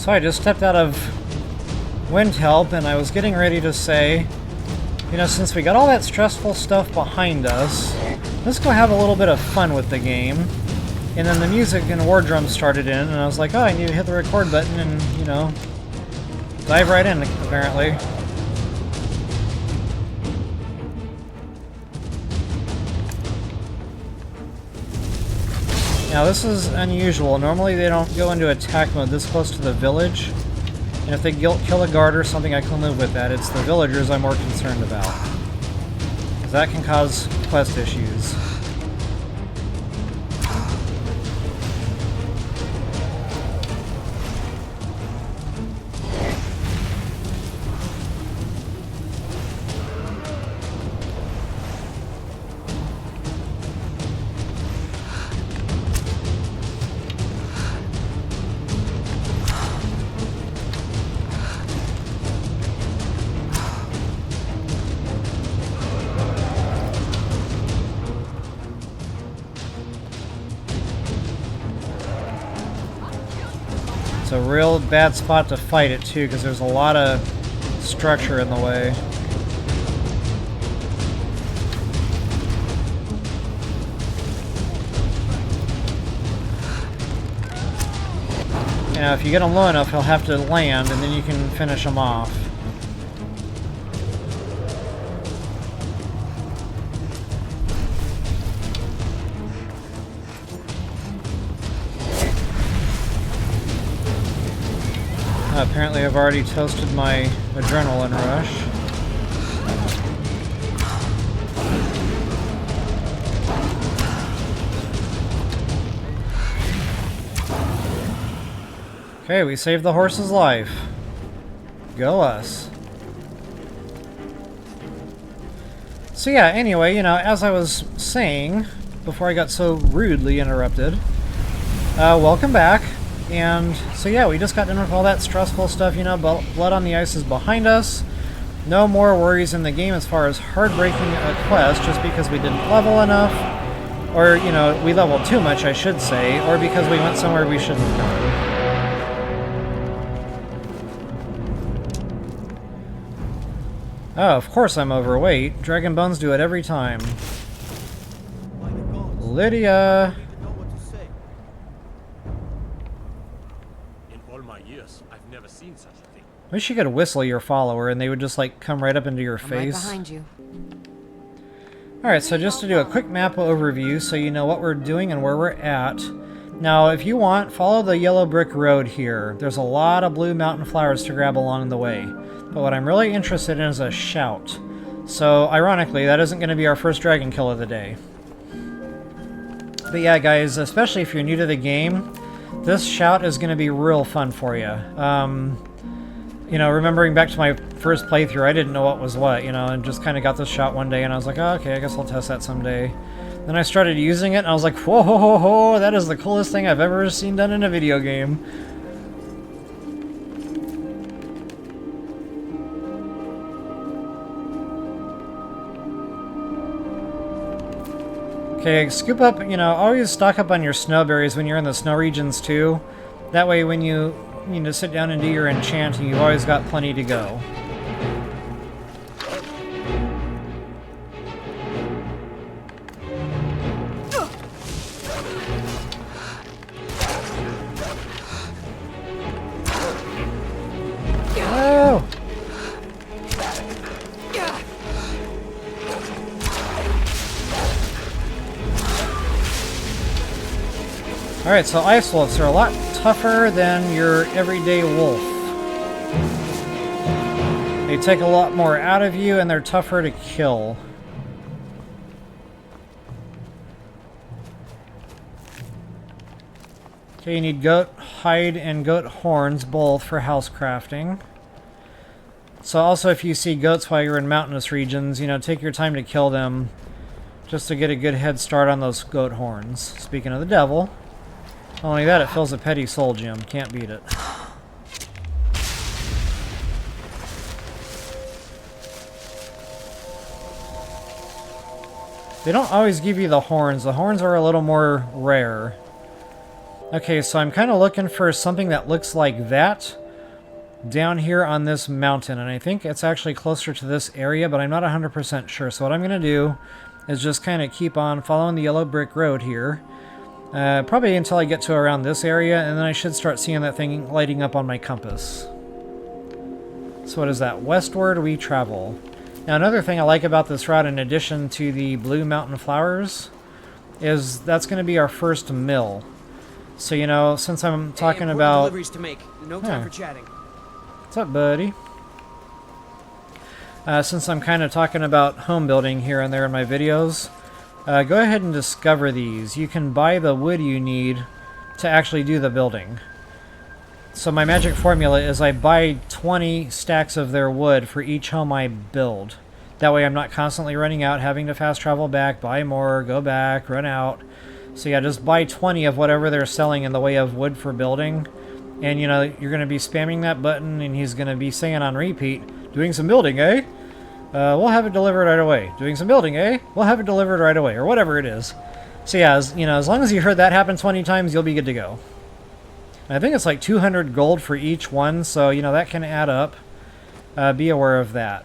So I just stepped out of wind help and I was getting ready to say, you know, since we got all that stressful stuff behind us, let's go have a little bit of fun with the game. And then the music and war drums started in and I was like, oh, I need to hit the record button and, you know, dive right in, apparently. Now this is unusual. Normally they don't go into attack mode this close to the village. And if they kill a guard or something, I can live with that. It's the villagers I'm more concerned about. Because that can cause quest issues. It's a real bad spot to fight it too, because there's a lot of structure in the way. You know, if you get him low enough, he'll have to land, and then you can finish him off. Apparently I've already toasted my adrenaline rush. Okay, we saved the horse's life. Go us. So yeah, anyway, you know, as I was saying, before I got so rudely interrupted, welcome back. And so yeah, we just got done with all that stressful stuff, you know, blood on the ice is behind us. No more worries in the game as far as hard-breaking a quest just because we didn't level enough. Or, you know, we leveled too much, I should say. Or because we went somewhere we shouldn't have gone. Oh, of course I'm overweight. Dragon Bones do it every time. Lydia! Wish you could whistle your follower and they would just like come right up into your face. Right behind you. Alright, so just to do a quick map overview so you know what we're doing and where we're at. Now, if you want, follow the yellow brick road here. There's a lot of blue mountain flowers to grab along the way. But what I'm really interested in is a shout. So, ironically, that isn't going to be our first dragon kill of the day. But yeah, guys, especially if you're new to the game, this shout is going to be real fun for you. You know, remembering back to my first playthrough, I didn't know what was what, you know, and just kind of got this shot one day, and I was like, oh, okay, I guess I'll test that someday. Then I started using it, and I was like, whoa, ho, ho, ho, that is the coolest thing I've ever seen done in a video game. Okay, scoop up, you know, always stock up on your snowberries when you're in the snow regions too. That way when you need to sit down and do your enchanting, you've always got plenty to go. Oh! Alright, so ice wolves are a lot tougher than your everyday wolf. They take a lot more out of you and they're tougher to kill. Okay, you need goat hide and goat horns both for house crafting. So also if you see goats while you're in mountainous regions, you know, take your time to kill them just to get a good head start on those goat horns. Speaking of the devil. Not only that, it fills a petty soul gem. Can't beat it. They don't always give you the horns. The horns are a little more rare. Okay, so I'm kind of looking for something that looks like that down here on this mountain, and I think it's actually closer to this area, but I'm not 100% sure. So what I'm going to do is just kind of keep on following the yellow brick road here, probably until I get to around this area, and then I should start seeing that thing lighting up on my compass. So what is that? Westward we travel. Now another thing I like about this route, in addition to the blue mountain flowers, is that's going to be our first mill. So, you know, since I'm talking about... deliveries to make. No time for chatting. What's up, buddy? Since I'm kind of talking about home building here and there in my videos, go ahead and discover these. You can buy the wood you need to actually do the building. So my magic formula is I buy 20 stacks of their wood for each home I build. That way I'm not constantly running out, having to fast travel back, buy more, go back, run out. So yeah, just buy 20 of whatever they're selling in the way of wood for building. And you know, you're going to be spamming that button and he's going to be saying on repeat, doing some building, eh? We'll have it delivered right away. Doing some building, eh? We'll have it delivered right away, or whatever it is. So yeah, as long as you heard that happen 20 times, you'll be good to go. And I think it's like 200 gold for each one, so you know, that can add up. Be aware of that.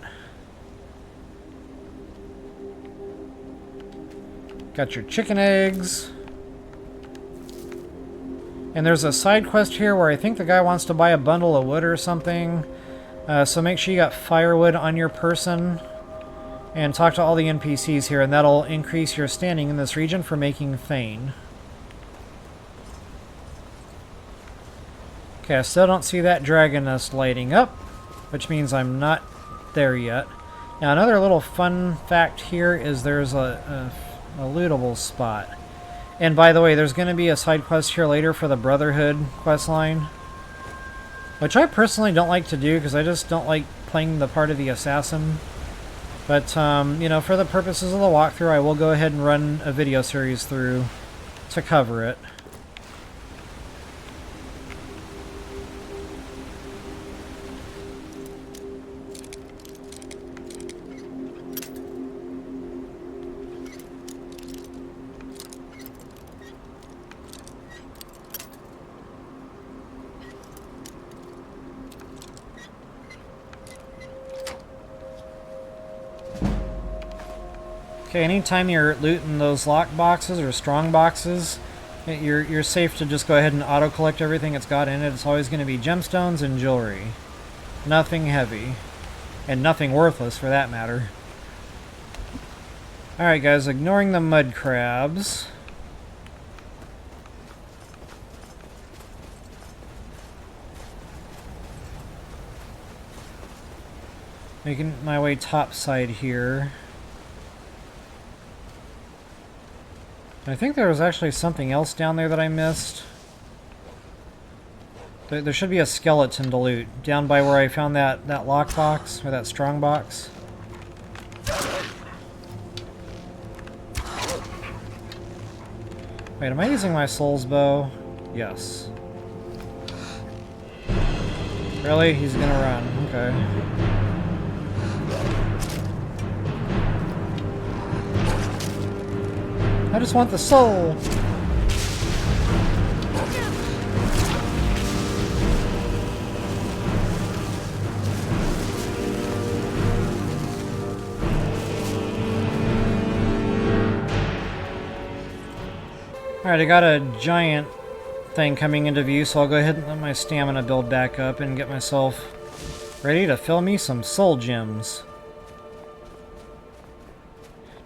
Got your chicken eggs. And there's a side quest here where I think the guy wants to buy a bundle of wood or something. So make sure you got firewood on your person. And talk to all the NPCs here, and that'll increase your standing in this region for making Thane. Okay, I still don't see that dragon nest lighting up, which means I'm not there yet. Now another little fun fact here is there's a lootable spot. And by the way, there's going to be a side quest here later for the Brotherhood quest line, which I personally don't like to do because I just don't like playing the part of the assassin. But, you know, for the purposes of the walkthrough, I will go ahead and run a video series through to cover it. Okay, anytime you're looting those lock boxes or strong boxes, you're safe to just go ahead and auto-collect everything it's got in it. It's always going to be gemstones and jewelry. Nothing heavy. And nothing worthless, for that matter. Alright guys, ignoring the mud crabs. Making my way topside here. I think there was actually something else down there that I missed. There should be a skeleton to loot down by where I found that lockbox, or that strong box. Wait, am I using my soul's bow? Yes. Really? He's gonna run. Okay. I just want the soul. Alright, I got a giant thing coming into view, so I'll go ahead and let my stamina build back up and get myself ready to fill me some soul gems.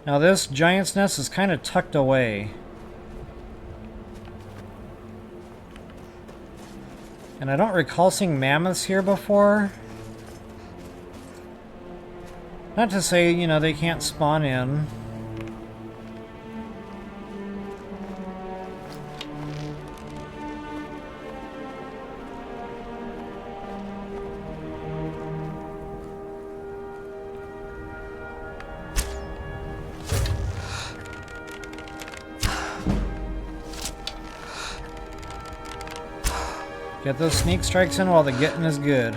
Now this giant's nest is kind of tucked away. And I don't recall seeing mammoths here before. Not to say, you know, they can't spawn in. Get those sneak strikes in while the getting is good.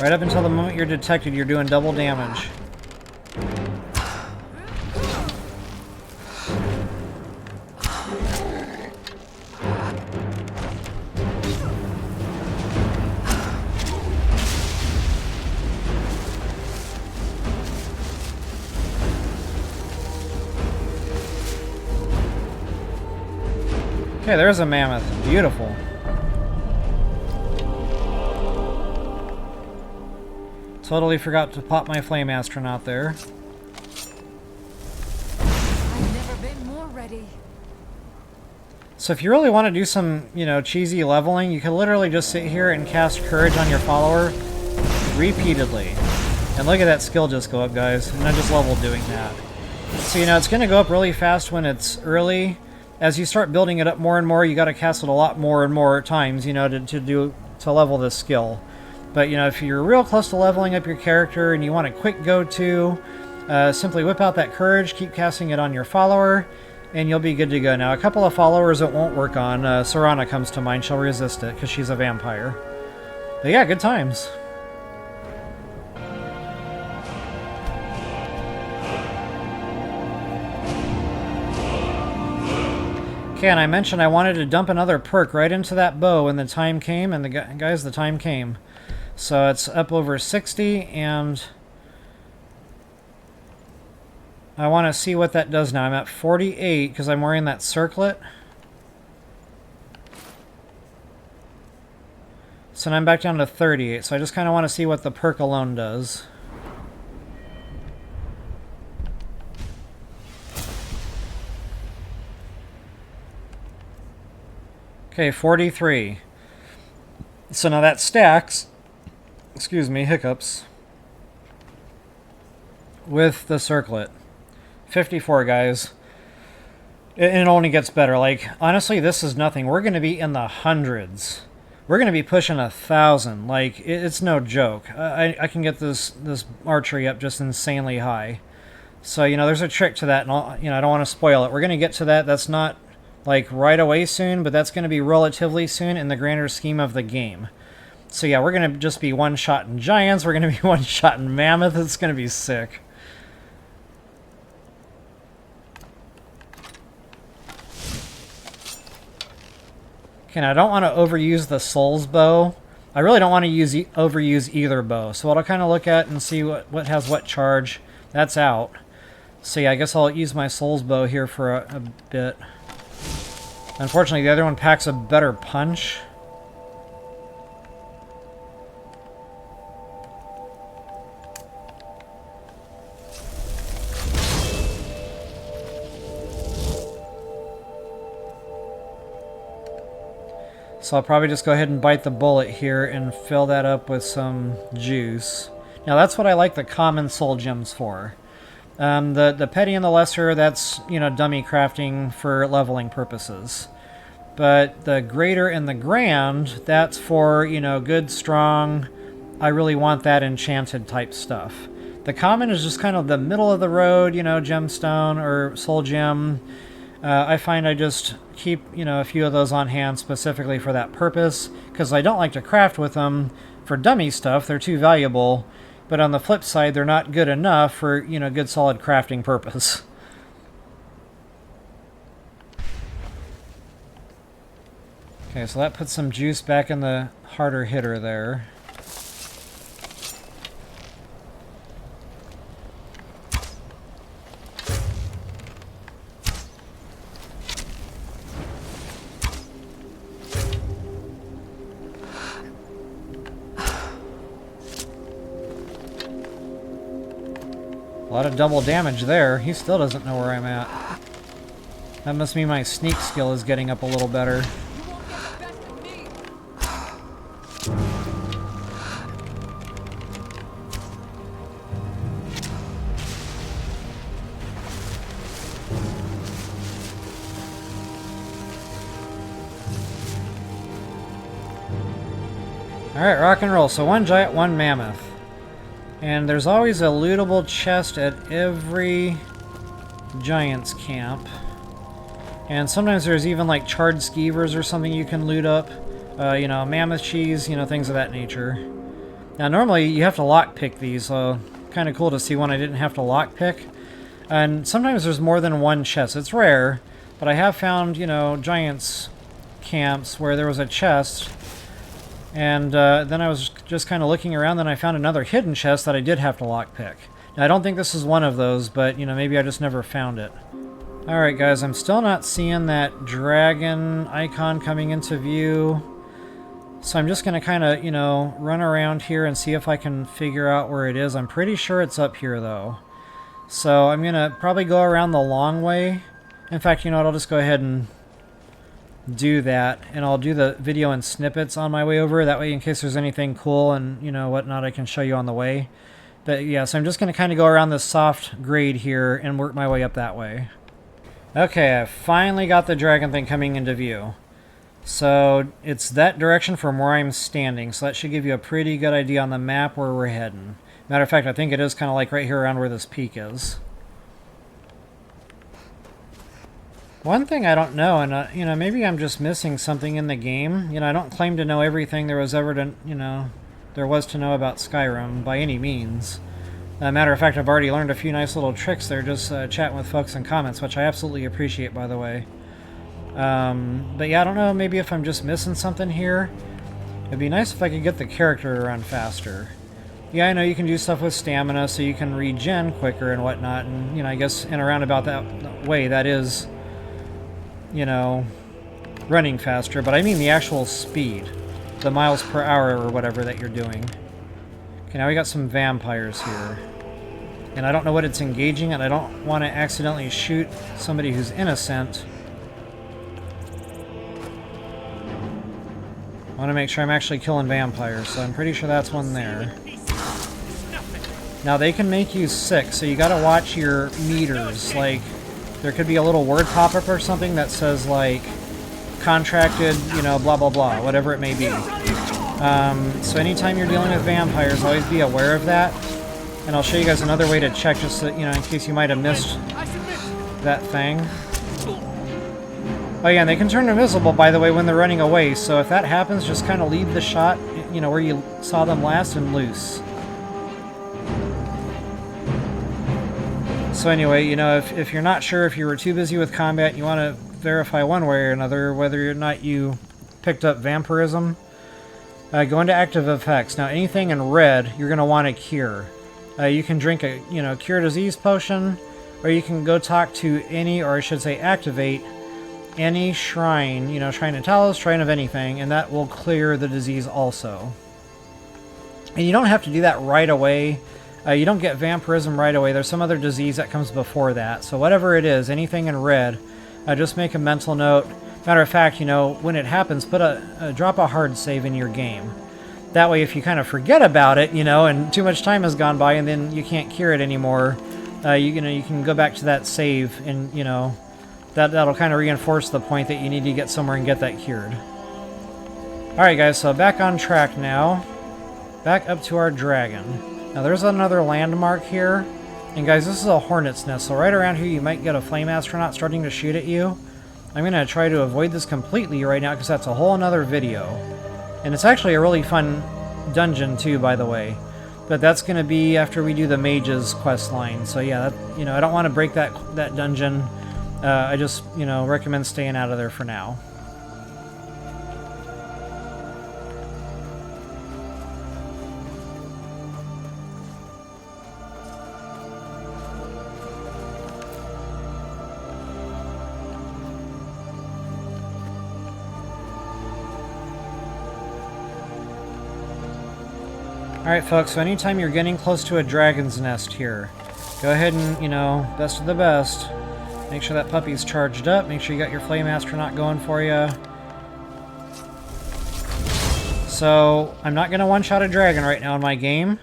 Right up until the moment you're detected, you're doing double damage. Okay, there's a mammoth. Beautiful. Totally forgot to pop my flame astronaut there. I've never been more ready. So if you really want to do some, you know, cheesy leveling, you can literally just sit here and cast Courage on your follower repeatedly. And look at that skill just go up, guys. And I just leveled doing that. So, you know, it's going to go up really fast when it's early. As you start building it up more and more, you got to cast it a lot more and more times, you know, to level this skill. But, you know, if you're real close to leveling up your character and you want a quick go-to, simply whip out that Courage, keep casting it on your follower, and you'll be good to go. Now, a couple of followers it won't work on. Serana comes to mind. She'll resist it because she's a vampire. But yeah, good times. Okay, and I mentioned I wanted to dump another perk right into that bow when the time came, and guys, the time came. So it's up over 60, and I want to see what that does now. I'm at 48 because I'm wearing that circlet. So now I'm back down to 38, so I just kind of want to see what the perk alone does. Okay, 43. So now that stacks, excuse me, hiccups, with the circlet. 54, guys. It only gets better. Like, honestly, this is nothing. We're going to be in the hundreds. We're going to be pushing 1,000. Like, it's no joke. I can get this archery up just insanely high. So, you know, there's a trick to that, and you know, I don't want to spoil it. We're going to get to that. That's not like right away soon, but that's going to be relatively soon in the grander scheme of the game. So yeah, we're going to just be one-shotting giants, we're going to be one-shotting mammoth, it's going to be sick. Okay, now I don't want to overuse the Soul's bow. I really don't want to overuse either bow, so what I'll kind of look at and see what has what charge. That's out. So yeah, I guess I'll use my Soul's bow here for a bit. Unfortunately, the other one packs a better punch. So I'll probably just go ahead and bite the bullet here and fill that up with some juice. Now that's what I like the common soul gems for. The petty and the lesser, that's, you know, dummy crafting for leveling purposes. But the greater and the grand, that's for, you know, good, strong, I really want that enchanted type stuff. The common is just kind of the middle of the road, you know, gemstone or soul gem. I find I just keep, you know, a few of those on hand specifically for that purpose, because I don't like to craft with them for dummy stuff. They're too valuable. But on the flip side, they're not good enough for, you know, good solid crafting purpose. Okay, so that puts some juice back in the harder hitter there. A lot of double damage there. He still doesn't know where I'm at. That must mean my sneak skill is getting up a little better. Alright, rock and roll. So one giant, one mammoth. And there's always a lootable chest at every giant's camp. And sometimes there's even like charred skeevers or something you can loot up. You know, mammoth cheese, you know, things of that nature. Now normally you have to lockpick these, so kind of cool to see one I didn't have to lockpick. And sometimes there's more than one chest. It's rare, but I have found, you know, giants camps where there was a chest. And then I was just kind of looking around, then I found another hidden chest that I did have to lockpick. Now, I don't think this is one of those, but, you know, maybe I just never found it. Alright guys, I'm still not seeing that dragon icon coming into view. So I'm just going to kind of, you know, run around here and see if I can figure out where it is. I'm pretty sure it's up here though. So I'm going to probably go around the long way. In fact, you know what, I'll just go ahead and do that. And I'll do the video in snippets on my way over. That way, in case there's anything cool and, you know, whatnot, I can show you on the way. But yeah, so I'm just going to kind of go around this soft grade here and work my way up that way. Okay, I finally got the dragon thing coming into view. So it's that direction from where I'm standing. So that should give you a pretty good idea on the map where we're heading. Matter of fact, I think it is kind of like right here around where this peak is. One thing I don't know, and you know, maybe I'm just missing something in the game. You know, I don't claim to know everything there was ever to, you know, there was to know about Skyrim by any means. Matter of fact, I've already learned a few nice little tricks there just chatting with folks in comments, which I absolutely appreciate, by the way. But yeah, I don't know, maybe if I'm just missing something here. It'd be nice if I could get the character to run faster. Yeah, I know you can do stuff with stamina so you can regen quicker and whatnot, and, you know, I guess in a roundabout that way that is, you know, running faster, but I mean the actual speed. The miles per hour or whatever that you're doing. Okay, now we got some vampires here. And I don't know what it's engaging, and I don't want to accidentally shoot somebody who's innocent. I want to make sure I'm actually killing vampires, so I'm pretty sure that's one there. Now, they can make you sick, so you gotta watch your meters. Like, there could be a little word pop-up or something that says, like, contracted, you know, blah blah blah, whatever it may be. So anytime you're dealing with vampires, always be aware of that. And I'll show you guys another way to check, just so, you know, in case you might have missed that thing. Oh yeah, and they can turn invisible, by the way, when they're running away. So if that happens, just kind of leave the shot, you know, where you saw them last and loose. So anyway, you know, if you're not sure, if you were too busy with combat and you want to verify one way or another whether or not you picked up vampirism, go into active effects. Now anything in red you're going to want to cure. You can drink a, you know, cure disease potion, or you can go talk to any, or I should say activate any shrine, you know, shrine of Talos, shrine of anything, and that will clear the disease also. And you don't have to do that right away. You don't get vampirism right away. There's some other disease that comes before that. So whatever it is, anything in red, just make a mental note. Matter of fact, you know, when it happens, put drop a hard save in your game. That way, if you kind of forget about it, you know, and too much time has gone by, and then you can't cure it anymore, you know, you can go back to that save, and you know, that'll kind of reinforce the point that you need to get somewhere and get that cured. All right, guys. So back on track now. Back up to our dragon. Now there's another landmark here. And guys, this is a hornet's nest, so right around here you might get a flame astronaut starting to shoot at you. I'm going to try to avoid this completely right now because that's a whole another video. And it's actually a really fun dungeon too, by the way. But that's going to be after we do the mage's quest line. So yeah, that, you know, I don't want to break that dungeon. I just, you know, recommend staying out of there for now. Alright folks, so anytime you're getting close to a dragon's nest here, go ahead and, you know, best of the best. Make sure that puppy's charged up, make sure you got your flame astronaut going for you. So, I'm not going to one-shot a dragon right now in my game,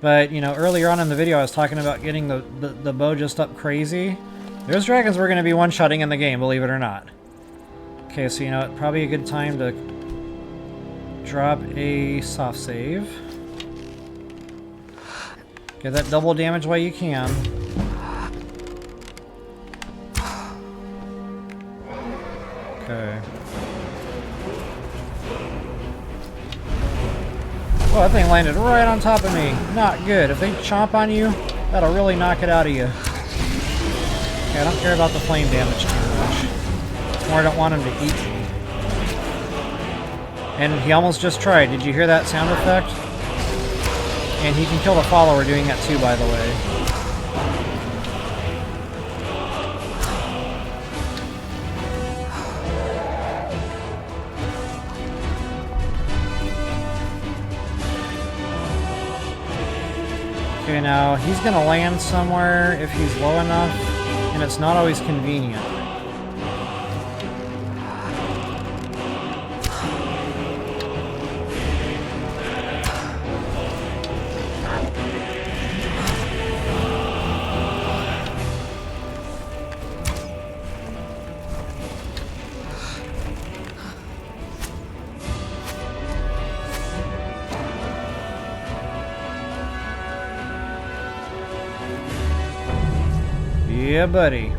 but, you know, earlier on in the video I was talking about getting the bow just up crazy. There's dragons we're going to be one-shotting in the game, believe it or not. Okay, so, you know, probably a good time to drop a soft save. Get that double damage while you can. Okay. Oh, that thing landed right on top of me. Not good. If they chomp on you, that'll really knock it out of you. Okay, I don't care about the flame damage too much. More I don't want him to eat me. And he almost just tried. Did you hear that sound effect? And he can kill the follower doing that too, by the way. Okay, now he's gonna land somewhere if he's low enough, and it's not always convenient. Yeah, buddy.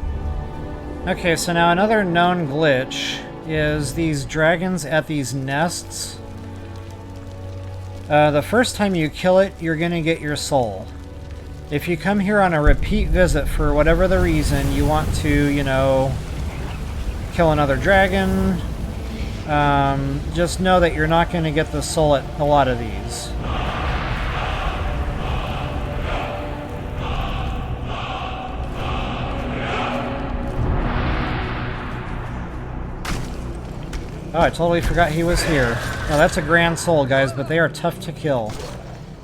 Okay, so now another known glitch is these dragons at these nests. The first time you kill it, you're going to get your soul. If you come here on a repeat visit for whatever the reason, you want to, you know, kill another dragon, just know that you're not going to get the soul at a lot of these. Oh, I totally forgot he was here. Oh, that's a grand soul, guys, but they are tough to kill.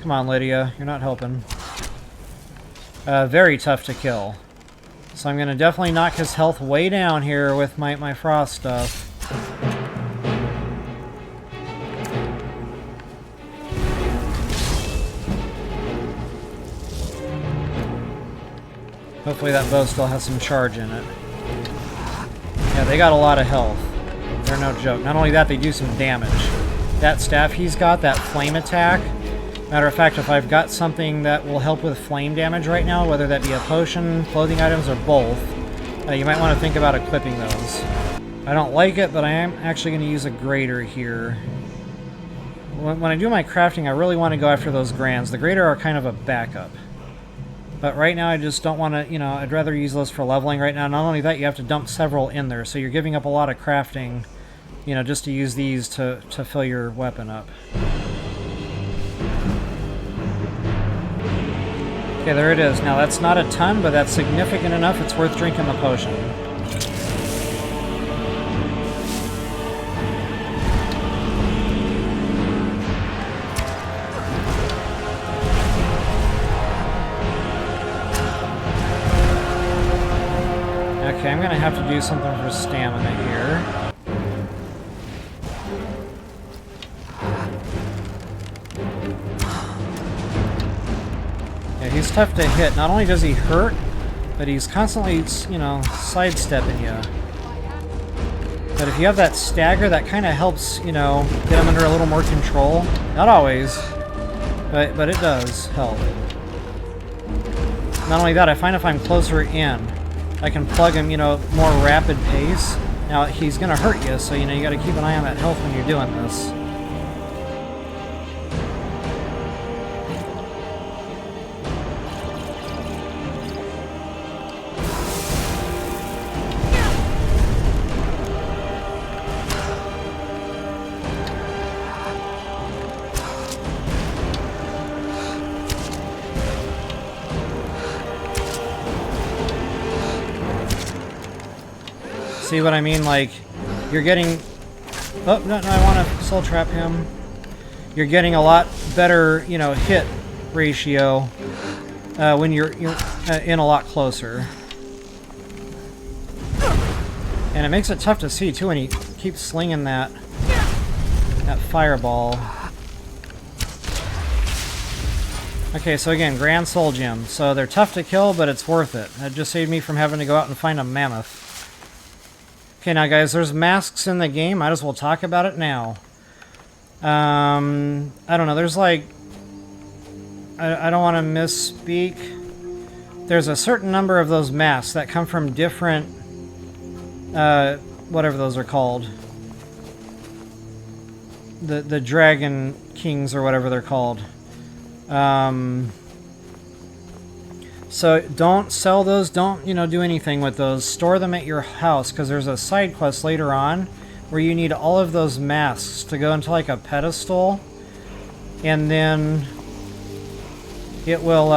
Come on, Lydia. You're not helping. Very tough to kill. So I'm going to definitely knock his health way down here with my frost stuff. Hopefully that bow still has some charge in it. Yeah, they got a lot of health. They're no joke. Not only that, they do some damage. That staff he's got, that flame attack. Matter of fact, if I've got something that will help with flame damage right now, whether that be a potion, clothing items, or both, you might want to think about equipping those. I don't like it, but I am actually going to use a grater here. When I do my crafting, I really want to go after those grands. The grater are kind of a backup. But right now I just don't want to, you know, I'd rather use those for leveling right now. Not only that, you have to dump several in there, so you're giving up a lot of crafting, you know, just to use these to fill your weapon up. Okay, there it is. Now that's not a ton, but that's significant enough. It's worth drinking the potion. Okay, I'm gonna have to do something for stamina here. Yeah, he's tough to hit. Not only does he hurt, but he's constantly, you know, sidestepping you. But if you have that stagger, that kind of helps, you know, get him under a little more control. Not always, but it does help. Not only that, I find if I'm closer in, I can plug him, you know, more rapid pace. Now, he's going to hurt you, so, you know, you got to keep an eye on that health when you're doing this. See what I mean? Like, you're getting... Oh, no, I want to soul trap him. You're getting a lot better, you know, hit ratio when you're in a lot closer. And it makes it tough to see, too, when he keeps slinging that fireball. Okay, so again, Grand Soul Gem. So they're tough to kill, but it's worth it. It just saved me from having to go out and find a mammoth. Okay, now guys, there's masks in the game. Might as well talk about it now. I don't know, there's like... I don't want to misspeak. There's a certain number of those masks that come from different... whatever those are called. The Dragon Kings or whatever they're called. So don't sell those, don't, you know, do anything with those. Store them at your house, because there's a side quest later on where you need all of those masks to go into like a pedestal, and then it will,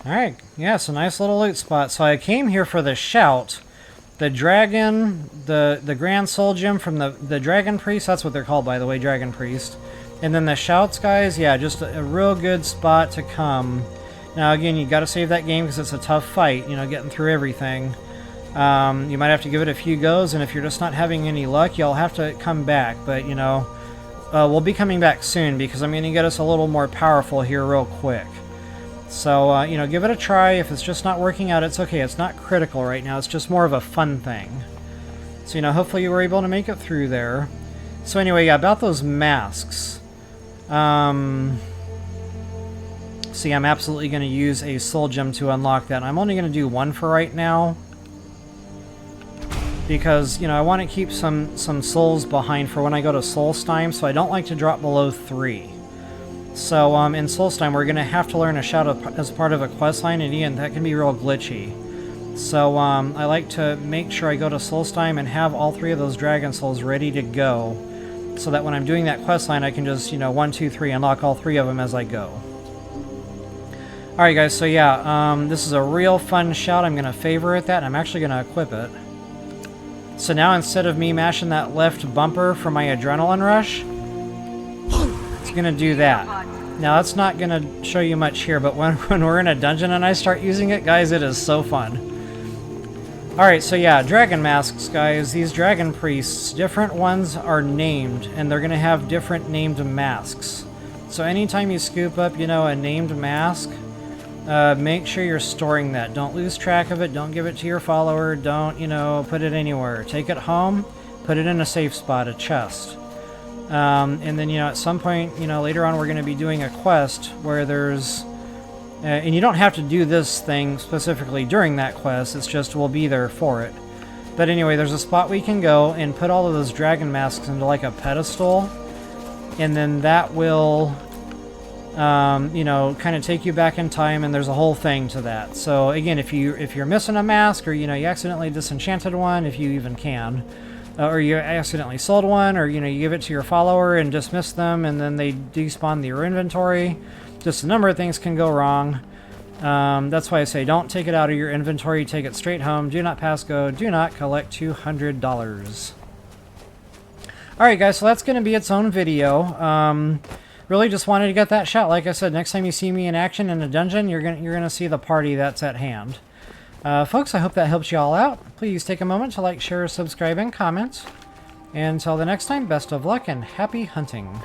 Alright, yeah, it's a nice little loot spot. So I came here for the shout. The dragon, the grand soul gem from the dragon priest, that's what they're called, by the way, dragon priest. And then the shouts, guys, yeah, just a real good spot to come. Now, again, you got to save that game because it's a tough fight, you know, getting through everything. You might have to give it a few goes, and if you're just not having any luck, you'll have to come back. But, you know, we'll be coming back soon because I'm going to get us a little more powerful here real quick. So, you know, give it a try. If it's just not working out, it's okay. It's not critical right now. It's just more of a fun thing. So, you know, hopefully you were able to make it through there. So anyway, yeah, about those masks. See, I'm absolutely going to use a soul gem to unlock that. I'm only going to do one for right now. Because, you know, I want to keep some souls behind for when I go to Solstheim, so I don't like to drop below 3. So, in Solstheim, we're going to have to learn a shout as part of a questline, and again, that can be real glitchy. So, I like to make sure I go to Solstheim and have all 3 of those dragon souls ready to go, so that when I'm doing that questline, I can just, you know, 1, 2, 3, unlock all 3 of them as I go. Alright guys, so yeah, this is a real fun shout. I'm going to favorite that, and I'm actually going to equip it. So now, instead of me mashing that left bumper for my adrenaline rush, it's going to do that. Now, that's not going to show you much here, but when we're in a dungeon and I start using it, guys, it is so fun. Alright, so yeah, dragon masks, guys. These dragon priests, different ones are named, and they're going to have different named masks. So anytime you scoop up, you know, a named mask, make sure you're storing that. Don't lose track of it. Don't give it to your follower. Don't, you know, put it anywhere. Take it home, put it in a safe spot, a chest. And then, you know, at some point, you know, later on we're going to be doing a quest where there's... and you don't have to do this thing specifically during that quest, it's just we'll be there for it. But anyway, there's a spot we can go and put all of those dragon masks into like a pedestal, and then that will, you know, kind of take you back in time, and there's a whole thing to that. So again, if you're missing a mask, or, you know, you accidentally disenchanted one, if you even can, or you accidentally sold one, or, you know, you give it to your follower and dismiss them, and then they despawn your inventory. Just a number of things can go wrong. That's why I say don't take it out of your inventory. Take it straight home. Do not pass go. Do not collect $200. Alright guys, so that's going to be its own video. Really just wanted to get that shot. Like I said, next time you see me in action in a dungeon, you're gonna see the party that's at hand. Folks, I hope that helps you all out. Please take a moment to like, share, subscribe, and comment. And until the next time, best of luck and happy hunting.